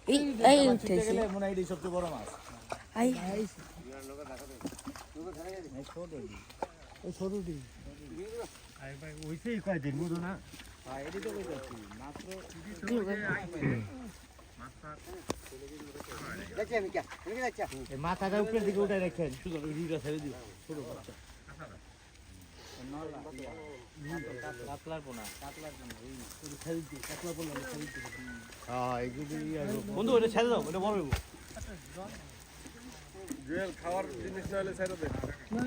এই উঠেছে মনে হয় এটাই সবচেয়ে বড় মাছ। আই ছোটটি ভাই ওইটাই কয়দিন বুঝো না হ্যাঁ এটাই তো বলতেছি মাত্র এই মাথাটা উপরের দিকে উঠে রাখেন রুইটা ছেড়ে দিও ছোট বাচ্চা কাতলার পোনা ছেড়ে দিও কাতলা পোনা ছেড়ে দিও হ্যাঁ এগুলো বন্ধু ওটা ছেড়ে দাও ওটা বড় হইব জুয়েল খাওয়ার জিনিস না হলে ছেড়ে দে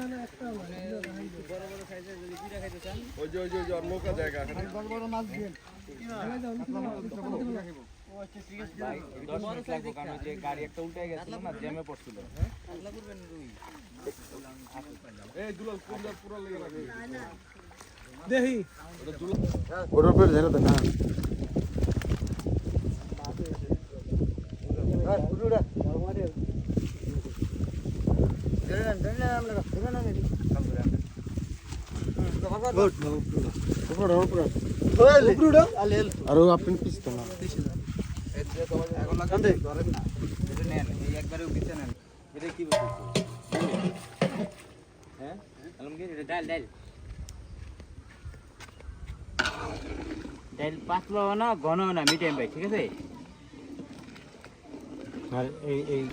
না একটা বড় বড় সাইজের যদি পিঠা খাইতে চান ওই যে আর নৌকা জায়গা এখানে বড় মাছ দিন ভাই 10 মিনিট লাগবে কারণ যে গাড়ি একটা উল্টে গেছিল না জ্যামে পড়ছিল কাতলা করবেন রুই এই দুলাল কোনটা পুরো লেগে রাখে দেখি ওটার উপরে ছেড়ে দে না আর আপনি পিছতে না নেন এই একবারে উঠিতে নেন এটা কি বলছিস হ্যাঁ আলমগীর এটা ডাল পাতলা না ঘন না মিডিয়াম ভাই ঠিক আছে আর এই